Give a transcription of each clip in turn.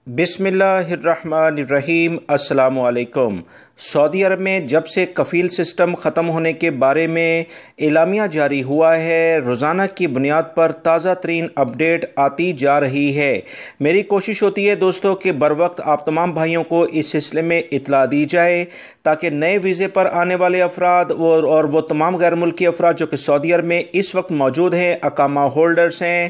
بسم اللہ الرحمن الرحیم۔ السلام علیکم۔ سعودی عرب میں جب سے کفیل سسٹم ختم ہونے کے بارے میں اعلامیہ جاری ہوا ہے، روزانہ کی بنیاد پر تازہ ترین اپڈیٹ آتی جا رہی ہے۔ میری کوشش ہوتی ہے دوستو کہ بروقت آپ تمام بھائیوں کو اس سلسلے میں اطلاع دی جائے تاکہ نئے ویزے پر آنے والے افراد اور وہ تمام غیر ملکی افراد جو کہ سعودی عرب میں اس وقت موجود ہیں، اقامہ ہولڈرز ہیں،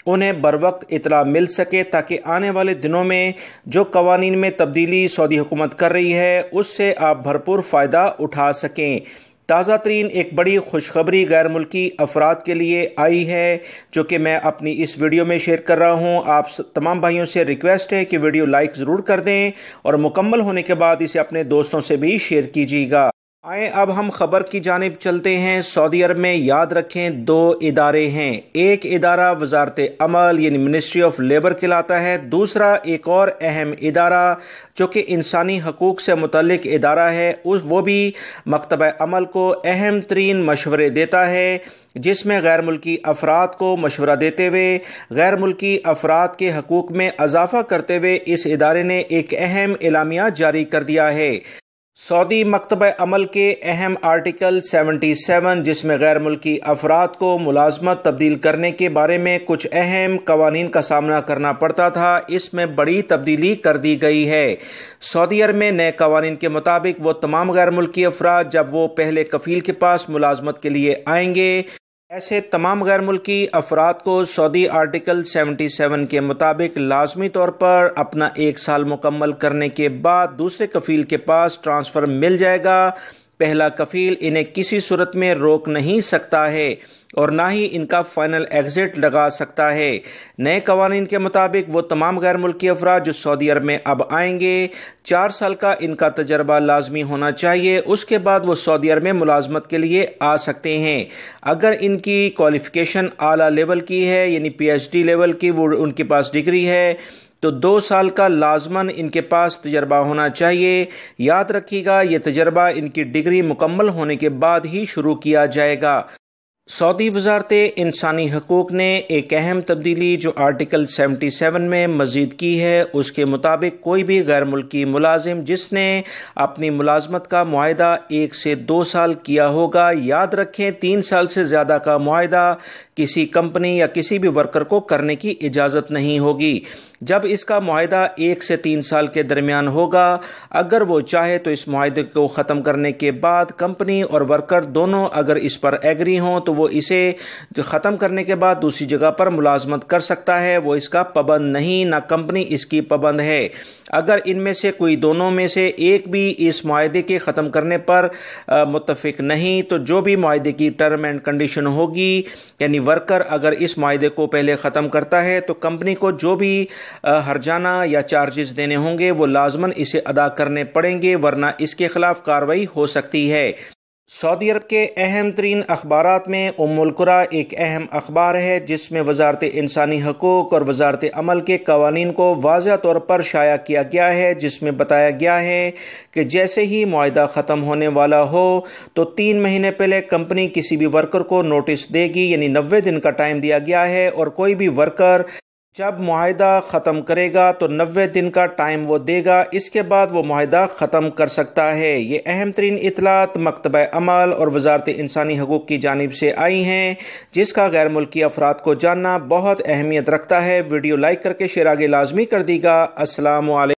انہیں بروقت اطلاع مل سکے تاکہ آنے والے دنوں میں جو قوانین میں تبدیلی سعودی حکومت کر رہی ہے اس سے آپ بھرپور فائدہ اٹھا سکیں۔ تازہ ترین ایک بڑی خوشخبری غیر ملکی افراد کے لیے آئی ہے جو کہ میں اپنی اس ویڈیو میں شیئر کر رہا ہوں۔ آپ تمام بھائیوں سے ریکویسٹ ہے کہ ویڈیو لائک ضرور کر دیں اور مکمل ہونے کے بعد اسے اپنے دوستوں سے بھی شیئر کیجیے گا۔ آئیں اب ہم خبر کی جانب چلتے ہیں۔ سعودی عرب میں یاد رکھیں 2 ادارے ہیں، ایک ادارہ وزارت عمل یعنی منسٹری آف لیبر کہلاتا ہے، دوسرا ایک اور اہم ادارہ جو کہ انسانی حقوق سے متعلق ادارہ ہے، وہ بھی مکتبہ عمل کو اہم ترین مشورے دیتا ہے، جس میں غیر ملکی افراد کو مشورہ دیتے ہوئے غیر ملکی افراد کے حقوق میں اضافہ کرتے ہوئے اس ادارے نے ایک اہم اعلامیہ جاری کر دیا ہے۔ سعودی مکتبہ عمل کے اہم آرٹیکل 77 جس میں غیر ملکی افراد کو ملازمت تبدیل کرنے کے بارے میں کچھ اہم قوانین کا سامنا کرنا پڑتا تھا، اس میں بڑی تبدیلی کر دی گئی ہے۔ سعودی عرب میں نئے قوانین کے مطابق وہ تمام غیر ملکی افراد جب وہ پہلے کفیل کے پاس ملازمت کے لیے آئیں گے، ایسے تمام غیر ملکی افراد کو سعودی آرٹیکل 77 کے مطابق لازمی طور پر اپنا 1 سال مکمل کرنے کے بعد دوسرے کفیل کے پاس ٹرانسفر مل جائے گا۔ پہلا کفیل انہیں کسی صورت میں روک نہیں سکتا ہے اور نہ ہی ان کا فائنل ایگزٹ لگا سکتا ہے۔ نئے قوانین کے مطابق وہ تمام غیر ملکی افراد جو سعودی عرب میں اب آئیں گے، 4 سال کا ان کا تجربہ لازمی ہونا چاہیے، اس کے بعد وہ سعودی عرب میں ملازمت کے لیے آ سکتے ہیں۔ اگر ان کی کوالیفیکیشن اعلیٰ لیول کی ہے یعنی PhD لیول کی، وہ ان کے پاس ڈگری ہے، تو 2 سال کا لازماً ان کے پاس تجربہ ہونا چاہیے۔ یاد رکھیے گا یہ تجربہ ان کی ڈگری مکمل ہونے کے بعد ہی شروع کیا جائے گا۔ سعودی وزارت انسانی حقوق نے ایک اہم تبدیلی جو آرٹیکل 77 میں مزید کی ہے، اس کے مطابق کوئی بھی غیر ملکی ملازم جس نے اپنی ملازمت کا معاہدہ 1 سے 2 سال کیا ہوگا، یاد رکھیں 3 سال سے زیادہ کا معاہدہ کسی کمپنی یا کسی بھی ورکر کو کرنے کی اجازت نہیں ہوگی۔ جب اس کا معاہدہ 1 سے 3 سال کے درمیان ہوگا، اگر وہ چاہے تو اس معاہدے کو ختم کرنے کے بعد کمپنی اور ورکر دونوں اگر اس پر ایگری ہوں تو وہ اسے ختم کرنے کے بعد دوسری جگہ پر ملازمت کر سکتا ہے، وہ اس کا پابند نہیں، نہ کمپنی اس کی پابند ہے۔ اگر ان میں سے کوئی دونوں میں سے ایک بھی اس معاہدے کے ختم کرنے پر متفق نہیں تو جو بھی معاہدے کی ٹرم اینڈ کنڈیشن ہوگی، یعنی ورکر اگر اس معاہدے کو پہلے ختم کرتا ہے تو کمپنی کو جو بھی ہرجانہ یا چارجز دینے ہوں گے وہ لازماً اسے ادا کرنے پڑیں گے، ورنہ اس کے خلاف کارروائی ہو سکتی ہے۔ سعودی عرب کے اہم ترین اخبارات میں القرا ایک اہم اخبار ہے جس میں وزارت انسانی حقوق اور وزارت عمل کے قوانین کو واضح طور پر شائع کیا گیا ہے، جس میں بتایا گیا ہے کہ جیسے ہی معاہدہ ختم ہونے والا ہو تو 3 مہینے پہلے کمپنی کسی بھی ورکر کو نوٹس دے گی، یعنی 90 دن کا ٹائم دیا گیا ہے، اور کوئی بھی ورکر جب معاہدہ ختم کرے گا تو 90 دن کا ٹائم وہ دے گا، اس کے بعد وہ معاہدہ ختم کر سکتا ہے۔ یہ اہم ترین اطلاعات مکتبہ عمل اور وزارت انسانی حقوق کی جانب سے آئی ہیں، جس کا غیر ملکی افراد کو جاننا بہت اہمیت رکھتا ہے۔ ویڈیو لائک کر کے شیئر آگے لازمی کر دی گا۔ السلام علیکم۔